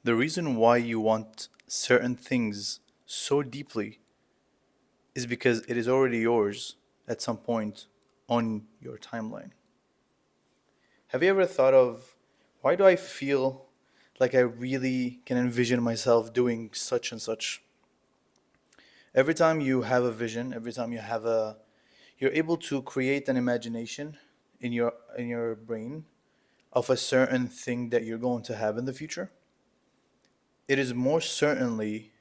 The reason why you want certain things so deeply is because it is already yours at some point on your timeline. Have you ever thought of why do I feel like I really can envision myself doing such and such? Every time you have a vision, every time you're able to create an imagination in your brain of a certain thing that you're going to have in the future. It is more certainly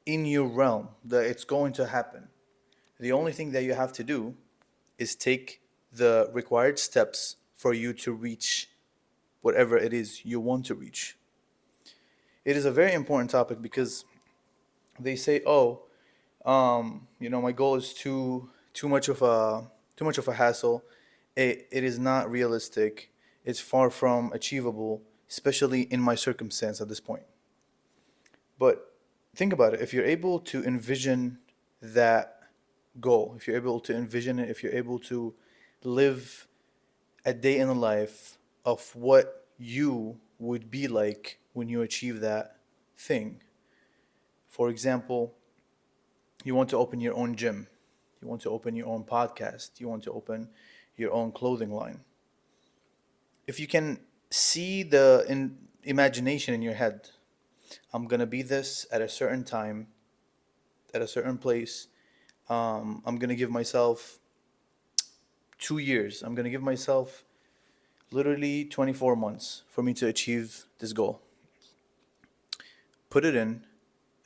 in your realm that it's going to happen. The only thing that you have to do is take the required steps for you to reach whatever it is you want to reach. It is a very important topic because they say, "Oh, my goal is too much of a hassle. It is not realistic. It's far from achievable, especially in my circumstance at this point." But think about it. If you're able to envision that goal, if you're able to envision it, if you're able to live a day in the life of what you would be like when you achieve that thing. For example, you want to open your own gym, you want to open your own podcast, you want to open your own clothing line. If you can see imagination in your head, I'm gonna be this at a certain time, at a certain place. I'm gonna give myself 2 years. I'm gonna give myself literally 24 months for me to achieve this goal. Put it in,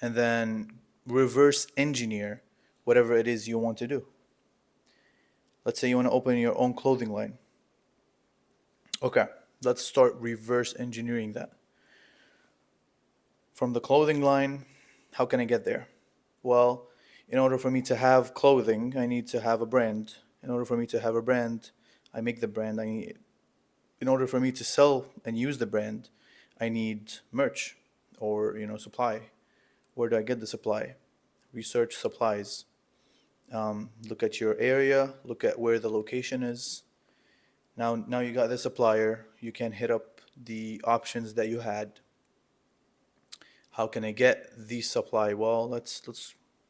and then reverse engineer whatever it is you want to do. Let's say you want to open your own clothing line. Okay, let's start reverse engineering that. From the clothing line, how can I get there? Well, in order for me to have clothing, I need to have a brand. In order for me to have a brand, I make the brand. In order for me to sell and use the brand, I need merch or supply. Where do I get the supply? Research supplies. Look at your area. Look at where the location is. Now you got the supplier. You can hit up the options that you had. How can I get the supply? Well, let's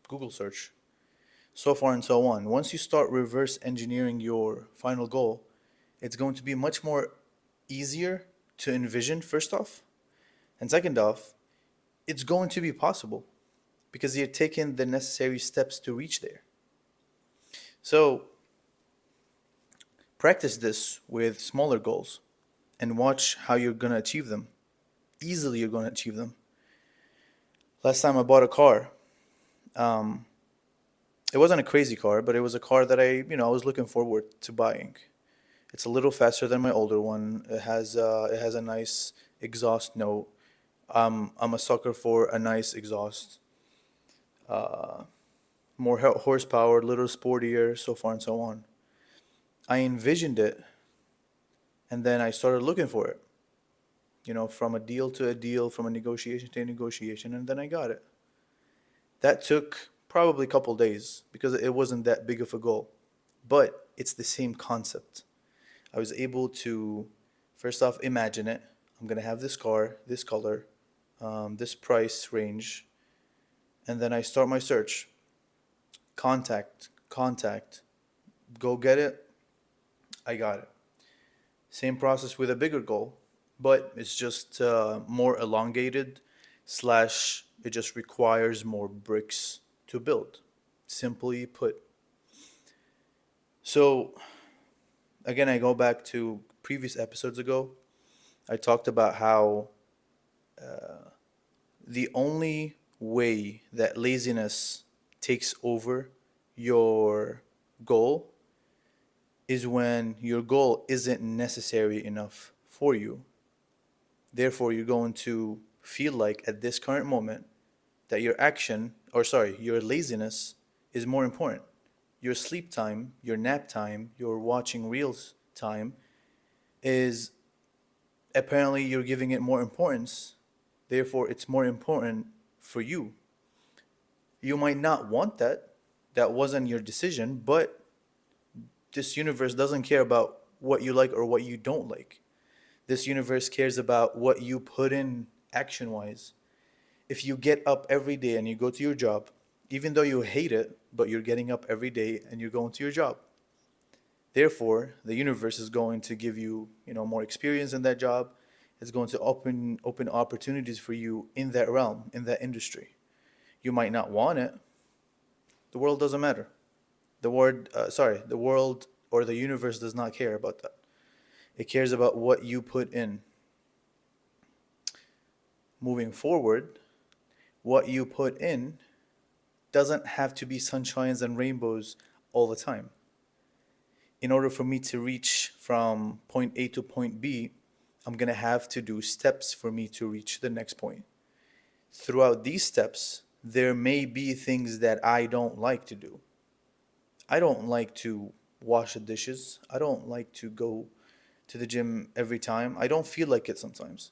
Google search. So far and so on. Once you start reverse engineering your final goal, it's going to be much more easier to envision, first off. And second off, it's going to be possible because you're taking the necessary steps to reach there. So practice this with smaller goals and watch how you're going to achieve them. Easily, you're going to achieve them. Last time I bought a car, um, it wasn't a crazy car, but it was a car that I was looking forward to buying. It's a little faster than my older one. It has a nice exhaust note. I'm a sucker for a nice exhaust. Uh, More horsepower, a little sportier, so far and so on. I envisioned it, and then I started looking for it. From a deal to a deal, from a negotiation to a negotiation, and then I got it. That took probably a couple days because it wasn't that big of a goal, but it's the same concept. I was able to, first off, imagine it. I'm gonna have this car, this color, this price range, and then I start my search. Contact, go get it. I got it. Same process with a bigger goal, but it's just more elongated, slash, it just requires more bricks to build. Simply put. So, again, I go back to previous episodes ago. I talked about how the only way that laziness takes over your goal is when your goal isn't necessary enough for you. Therefore, you're going to feel like at this current moment that your action, or sorry, your laziness is more important. Your sleep time, your nap time, your watching reels time is apparently you're giving it more importance. Therefore, it's more important for you. You might not want that. That wasn't your decision, but this universe doesn't care about what you like or what you don't like. This universe cares about what you put in action wise. If you get up every day and you go to your job, even though you hate it, but you're getting up every day and you're going to your job. Therefore, the universe is going to give you, more experience in that job. It's going to open opportunities for you in that realm, in that industry. You might not want it. The world doesn't matter. The world or the universe does not care about that. It cares about what you put in. Moving forward, what you put in doesn't have to be sunshines and rainbows all the time. In order for me to reach from point A to point B, I'm going to have to do steps for me to reach the next point. Throughout these steps, there may be things that I don't like to do. I don't like to wash the dishes. I don't like to go to the gym every time. I don't feel like it sometimes.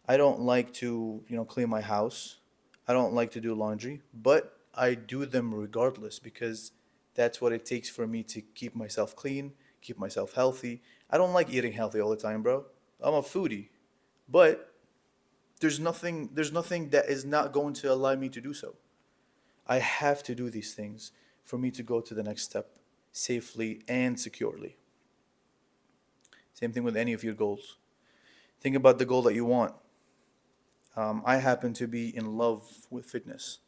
I don't like to, clean my house. I don't like to do laundry, but I do them regardless because that's what it takes for me to keep myself clean, keep myself healthy. I don't like eating healthy all the time, bro. I'm a foodie, but there's nothing that is not going to allow me to do so. I have to do these things for me to go to the next step safely and securely. Same thing with any of your goals. Think about the goal that you want. I happen to be in love with fitness.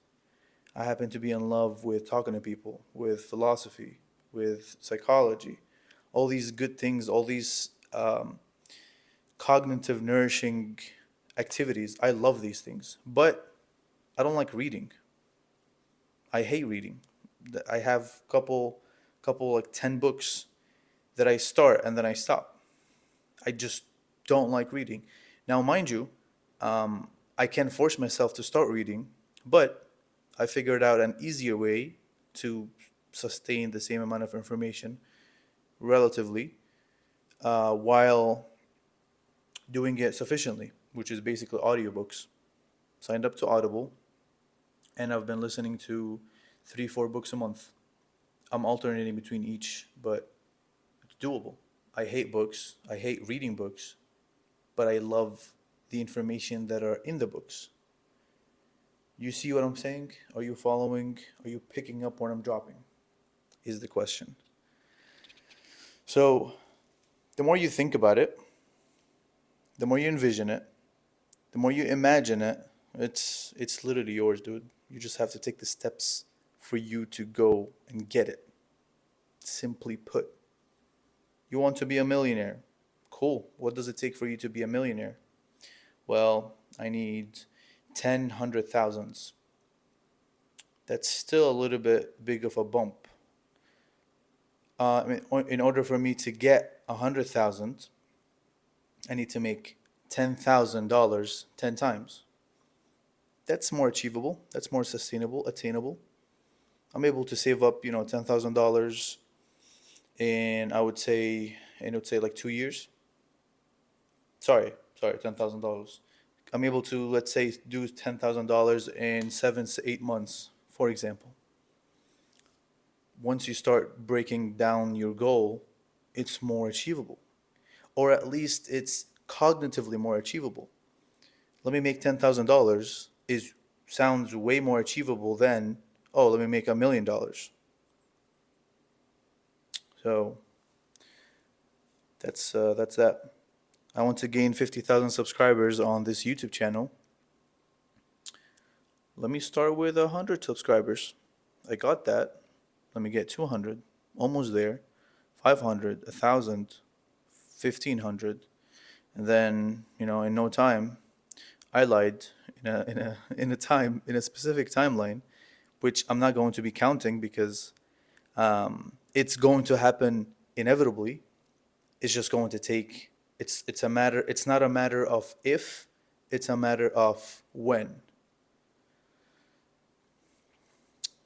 I happen to be in love with talking to people, with philosophy, with psychology, all these good things, all these cognitive, nourishing activities. I love these things, but I don't like reading. I hate reading. I have couple like 10 books that I start and then I stop. I just don't like reading. Now, mind you, I can force myself to start reading, but I figured out an easier way to sustain the same amount of information relatively while doing it sufficiently, which is basically audiobooks. Signed up to Audible, and I've been listening to 3, 4 books a month. I'm alternating between each, but it's doable. I hate books. I hate reading books, but I love the information that are in the books. You see what I'm saying? Are you following? Are you picking up what I'm dropping? Is the question. So, the more you think about it, the more you envision it, the more you imagine it, it's literally yours, dude. You just have to take the steps for you to go and get it. Simply put, you want to be a millionaire. Cool. What does it take for you to be a millionaire? Well, I need 10 hundred thousands. That's still a little bit big of a bump. In order for me to get 100,000, I need to make $10,000 10 times. That's more achievable. That's more sustainable, attainable. I'm able to save up, $10,000 in I would say like 2 years. Sorry, $10,000. I'm able to, let's say, do $10,000 in 7 to 8 months, for example. Once you start breaking down your goal, it's more achievable, or at least it's cognitively more achievable. Let me make $10,000 is sounds way more achievable than, oh, let me make $1 million. So that's that. I want to gain 50,000 subscribers on this YouTube channel. Let me start with 100 subscribers. I got that. Let me get 200. Almost there. 500, 1,000, 1,500. And then, in no time, I lied in a specific timeline, which I'm not going to be counting because it's going to happen inevitably. It's just going to take. It's a matter. It's not a matter of if. It's a matter of when.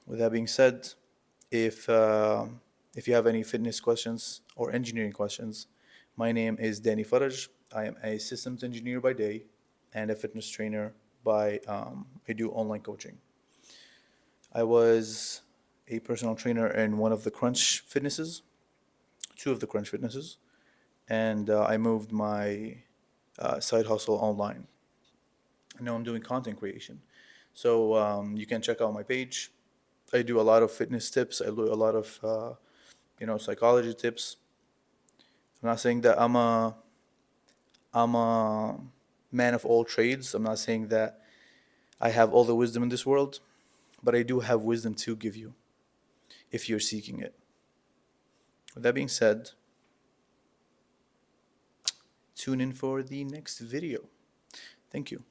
With that being said, if if you have any fitness questions or engineering questions, my name is Danny Faraj. I am a systems engineer by day and a fitness trainer by I do online coaching. I was a personal trainer in one of the Crunch Fitnesses, two of the Crunch Fitnesses, and I moved my side hustle online. I know I'm doing content creation. So you can check out my page. I do a lot of fitness tips. I do a lot of psychology tips. I'm not saying that I'm a man of all trades. I'm not saying that I have all the wisdom in this world, but I do have wisdom to give you if you're seeking it. With that being said, tune in for the next video. Thank you.